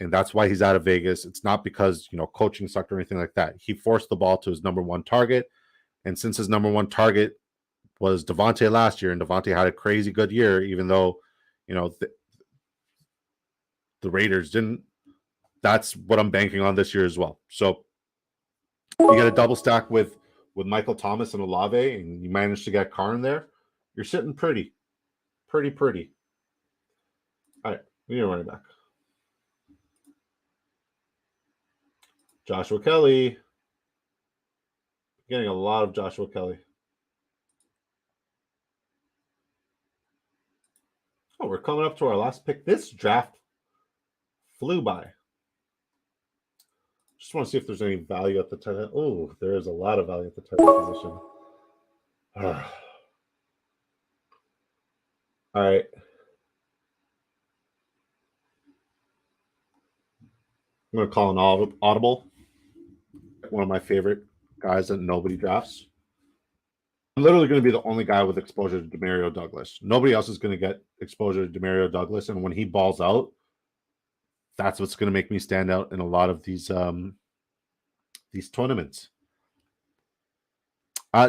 A: and that's why he's out of Vegas. It's not because, coaching sucked or anything like that. He forced the ball to his number one target, and since his number one target was Devontae last year, and Devontae had a crazy good year, even though, the Raiders didn't, that's what I'm banking on this year as well. So you get a double stack with Michael Thomas and Olave, and you manage to get Carr in there, you're sitting pretty. All right, we need a running back. Joshua Kelly. Getting a lot of Joshua Kelly. Oh, we're coming up to our last pick. This draft flew by. Just want to see if there's any value at the tight end. Oh, there is a lot of value at the tight end position. All right. I'm going to call an audible. One of my favorite guys that nobody drafts. I'm literally going to be the only guy with exposure to Demario Douglas. Nobody else is going to get exposure to Demario Douglas. And when he balls out, that's what's going to make me stand out in a lot of these tournaments.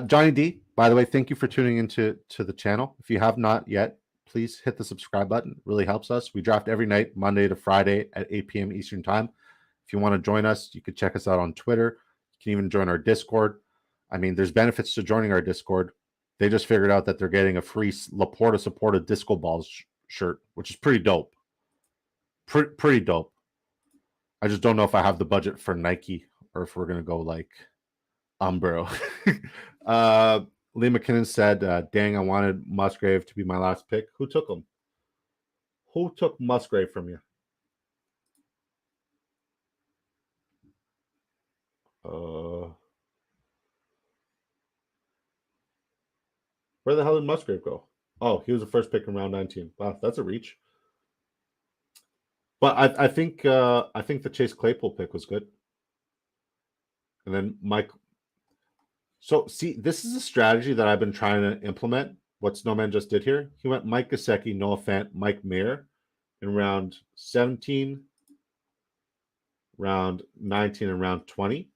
A: Johnny D, by the way, thank you for tuning into the channel. If you have not yet, please hit the subscribe button. It really helps us. We draft every night, Monday to Friday at 8 p.m. Eastern Time. If you want to join us, you could check us out on Twitter. can even join our Discord. I mean, there's benefits to joining our Discord. They just figured out that they're getting a free Laporta supported Disco Balls shirt, which is pretty dope. Pretty dope. I just don't know if I have the budget for Nike or if we're gonna go like Umbro. Lee McKinnon said, "Dang, I wanted Musgrave to be my last pick. Who took him? Who took Musgrave from you?" Where the hell did Musgrave go? Oh, he was the first pick in round 19. Wow, that's a reach. But I think the Chase Claypool pick was good. And then Mike. So see, this is a strategy that I've been trying to implement. What Snowman just did here. He went Mike Gesicki, Noah Fant, Mike Mayer in round 17, round 19, and round 20.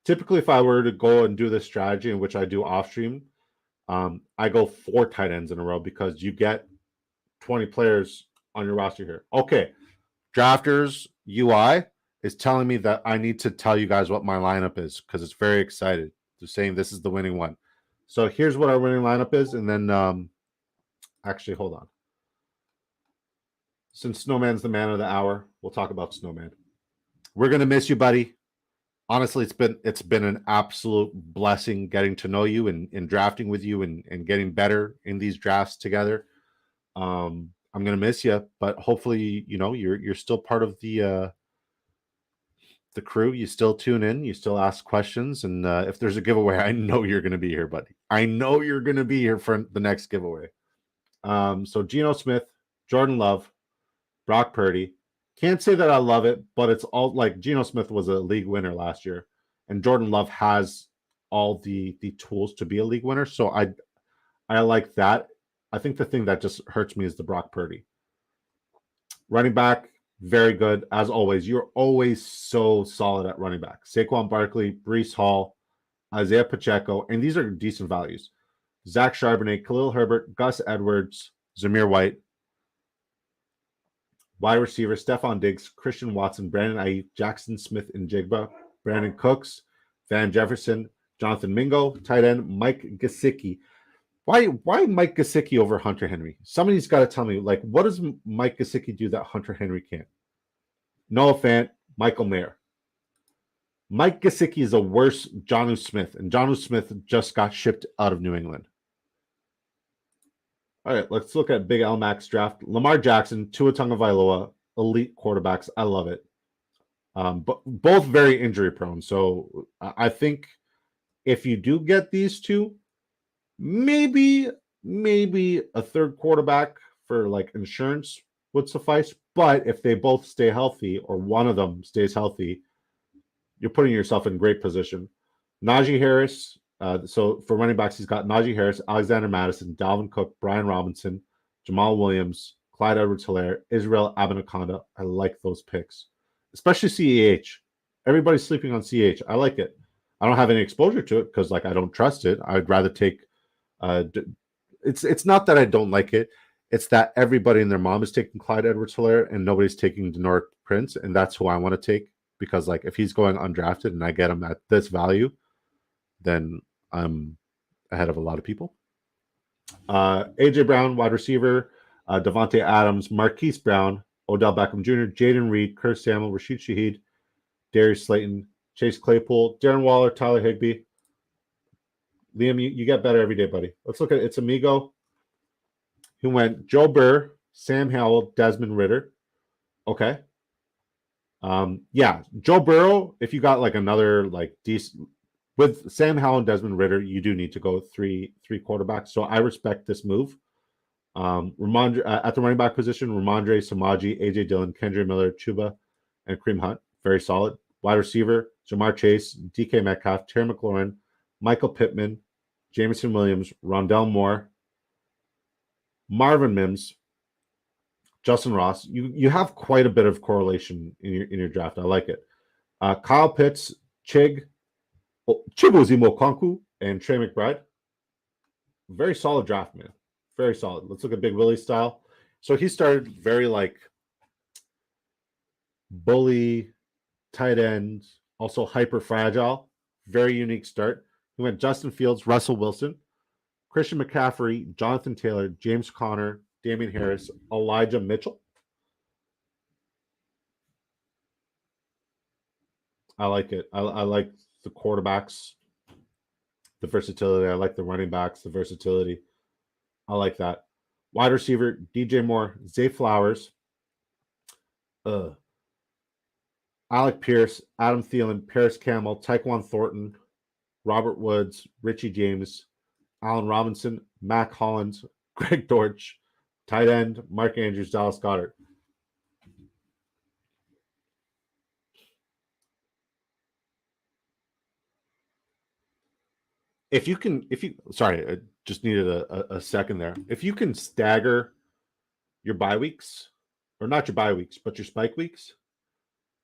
A: Typically, if I were to go and do this strategy, in which I do off stream, I go 4 tight ends in a row because you get 20 players on your roster here. Okay, Drafters UI is telling me that I need to tell you guys what my lineup is because it's very excited. They're saying this is the winning one. So here's what our winning lineup is, and then actually, hold on. Since Snowman's the man of the hour, we'll talk about Snowman. We're gonna miss you, buddy. Honestly, it's been an absolute blessing getting to know you and drafting with you and getting better in these drafts together. I'm gonna miss you, but hopefully, you're still part of the crew. You still tune in, you still ask questions, and if there's a giveaway, I know you're gonna be here, buddy. I know you're gonna be here for the next giveaway. So Geno Smith, Jordan Love, Brock Purdy. Can't say that I love it, but it's all like Geno Smith was a league winner last year, and Jordan Love has all the tools to be a league winner. So I like that. I think the thing that just hurts me is the Brock Purdy. Running back, very good as always. You're always so solid at running back. Saquon Barkley, Breece Hall, Isaiah Pacheco, and these are decent values. Zach Charbonnet, Khalil Herbert, Gus Edwards, Zamir White. Wide receiver, Stephon Diggs, Christian Watson, Brandon Ayuk, Jackson Smith and Jigba, Brandon Cooks, Van Jefferson, Jonathan Mingo, tight end, Mike Gesicki. Why Mike Gesicki over Hunter Henry? Somebody's got to tell me, like, what does Mike Gesicki do that Hunter Henry can't? Noah Fant, Michael Mayer. Mike Gesicki is a worse Jonnu Smith, and Jonnu Smith just got shipped out of New England. All right, let's look at Big L Max draft. Lamar Jackson, Tua Tagovailoa, elite quarterbacks. I love it. But both very injury prone. So I think if you do get these two, maybe a third quarterback for like insurance would suffice. But if they both stay healthy or one of them stays healthy, you're putting yourself in great position. Najee Harris. So for running backs, he's got Najee Harris, Alexander Madison, Dalvin Cook, Brian Robinson, Jamal Williams, Clyde Edwards-Helaire, Israel Abanikanda. I like those picks, especially CEH. Everybody's sleeping on CEH. I like it. I don't have any exposure to it because like I don't trust it. I'd rather take. It's not that I don't like it. It's that everybody and their mom is taking Clyde Edwards-Helaire and nobody's taking Denard Prince, and that's who I want to take because like if he's going undrafted and I get him at this value, then I'm ahead of a lot of people. AJ Brown, wide receiver, Devontae Adams, Marquise Brown, Odell Beckham Jr., Jaden Reed, Curtis Samuel, Rashid Shaheed, Darius Slayton, Chase Claypool, Darren Waller, Tyler Higbee. Liam, you get better every day, buddy. Let's look at It's Amigo, who went Joe Burr, Sam Howell, Desmond Ritter. Okay. Yeah, Joe Burrow, if you got like another like decent with Sam Howell and Desmond Ritter, you do need to go three quarterbacks. So I respect this move. Ramondre at the running back position, Ramondre, Samaji, AJ Dillon, Kendra Miller, Chuba, and Kareem Hunt. Very solid. Wide receiver, Jamar Chase, DK Metcalf, Terry McLaurin, Michael Pittman, Jameson Williams, Rondell Moore, Marvin Mims, Justin Ross. You have quite a bit of correlation in your draft. I like it. Kyle Pitts, Chigozie Mokonku, and Trey McBride. Very solid draft, man. Very solid. Let's look at Big Willie style. So he started very like bully, tight end, also hyper fragile Very unique start. He went Justin Fields, Russell Wilson, Christian McCaffrey, Jonathan Taylor, James Conner, Damian Harris, Elijah Mitchell. I like it. I like the quarterbacks, the versatility. I like the running backs, the versatility. I like that. Wide receiver, DJ Moore, Zay Flowers, Alec Pierce, Adam Thielen, Paris Campbell, Tyquan Thornton, Robert Woods, Richie James, Allen Robinson, Mac Hollins, Greg Dortch, tight end, Mark Andrews, Dallas Goedert. Sorry, I just needed a second there. If you can stagger your bye weeks, or not your bye weeks, but your spike weeks,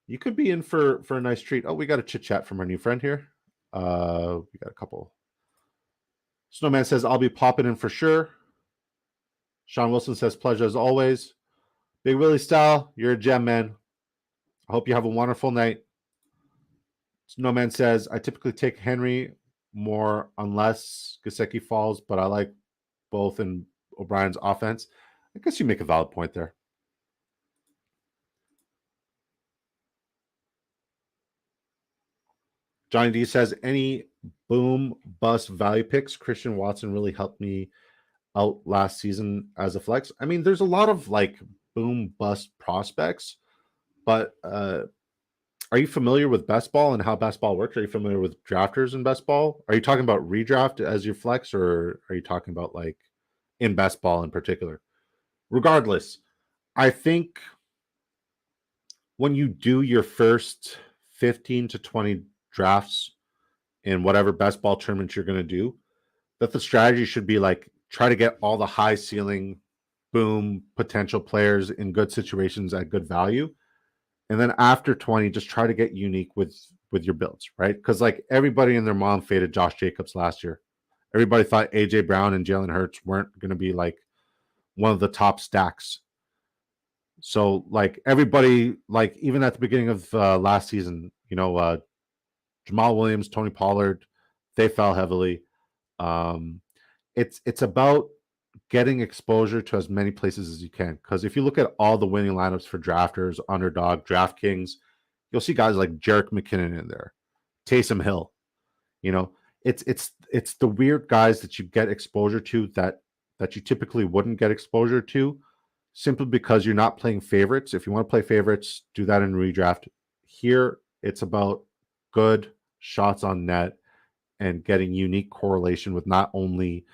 A: you could be in for a nice treat. Oh, we got a chit chat from our new friend here. We got a couple. Snowman says, I'll be popping in for sure. Sean Wilson says, pleasure as always. Big Willie Style, you're a gem, man. I hope you have a wonderful night. Snowman says, I typically take Henry more unless Gesicki falls, but I like both in O'Brien's offense. I guess you make a valid point there. Johnny D says, any boom bust value picks? Christian Watson really helped me out last season as a flex. I mean, there's a lot of like boom bust prospects, but are you familiar with best ball and how best ball works? Are you familiar with drafters in best ball? Are you talking about redraft as your flex, or are you talking about like in best ball in particular? Regardless, I think when you do your first 15 to 20 drafts in whatever best ball tournament you're going to do, that the strategy should be like try to get all the high ceiling, boom potential players in good situations at good value. And then after 20, just try to get unique with your builds, right? Because like everybody and their mom faded Josh Jacobs last year. Everybody thought AJ Brown and Jalen Hurts weren't going to be like one of the top stacks. So like everybody, like even at the beginning of last season, Jamal Williams, Tony Pollard, they fell heavily. It's about getting exposure to as many places as you can. Because if you look at all the winning lineups for drafters, Underdog, DraftKings, you'll see guys like Jerick McKinnon in there, Taysom Hill. It's the weird guys that you get exposure to that you typically wouldn't get exposure to, simply because you're not playing favorites. If you want to play favorites, do that in redraft. Here, it's about good shots on net and getting unique correlation with not only,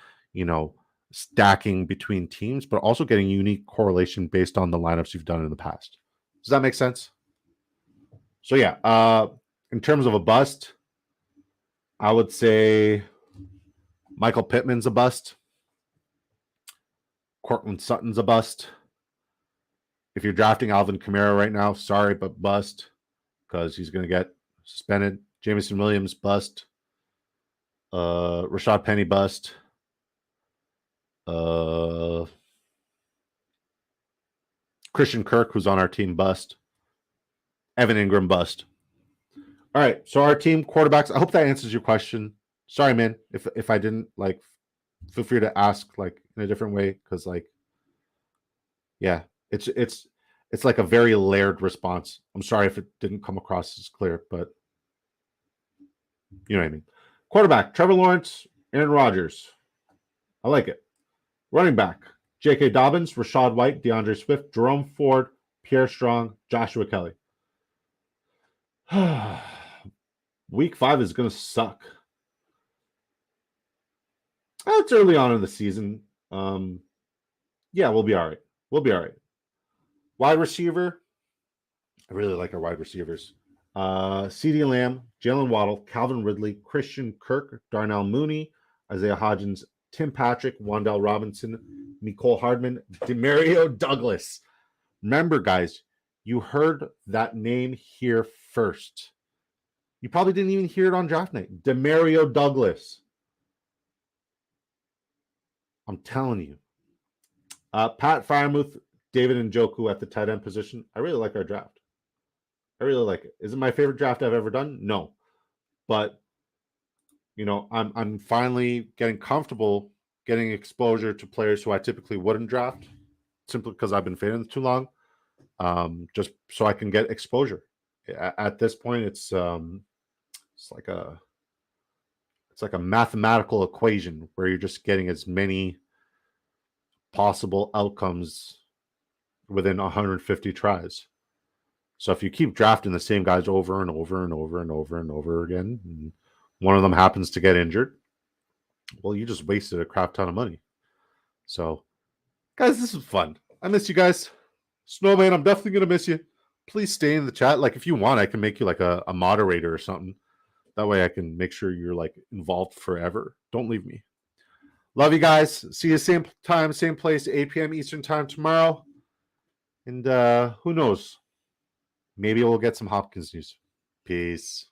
A: stacking between teams, but also getting unique correlation based on the lineups you've done in the past. Does that make sense? So yeah, in terms of a bust, I would say Michael Pittman's a bust. Cortland Sutton's a bust. If you're drafting Alvin Kamara right now, sorry, but bust, because he's going to get suspended. Jameson Williams, bust. Rashad Penny, bust. Christian Kirk, who's on our team, bust. Evan Ingram, bust. All right, so our team quarterbacks. I hope that answers your question. Sorry, man, if I didn't, like, feel free to ask like in a different way, because like, yeah, it's like a very layered response. I'm sorry if it didn't come across as clear, but you know what I mean. Quarterback: Trevor Lawrence, Aaron Rodgers. I like it. Running back: J.K. Dobbins, Rachaad White, DeAndre Swift, Jerome Ford, Pierre Strong, Joshua Kelly. Week 5 is going to suck. It's early on in the season. Yeah, we'll be all right. Wide receiver. I really like our wide receivers. CeeDee Lamb, Jalen Waddle, Calvin Ridley, Christian Kirk, Darnell Mooney, Isaiah Hodgins, Tim Patrick, Wan'Dale Robinson, Mecole Hardman, Demario Douglas. Remember, guys, you heard that name here first. You probably didn't even hear it on draft night. Demario Douglas. I'm telling you. Pat Freiermuth, David Njoku at the tight end position. I really like our draft. I really like it. Is it my favorite draft I've ever done? No. But I'm finally getting comfortable getting exposure to players who I typically wouldn't draft simply because I've been fading too long. Just so I can get exposure. At this point, it's like a mathematical equation where you're just getting as many possible outcomes within 150 tries. So if you keep drafting the same guys over and over and over and over and over again, and one of them happens to get injured, well, you just wasted a crap ton of money. So, guys, this is fun. I miss you guys. Snowman, I'm definitely going to miss you. Please stay in the chat. Like, if you want, I can make you like a moderator or something. That way I can make sure you're like involved forever. Don't leave me. Love you guys. See you same time, same place, 8 p.m. Eastern time tomorrow. And who knows? Maybe we'll get some Hopkins news. Peace.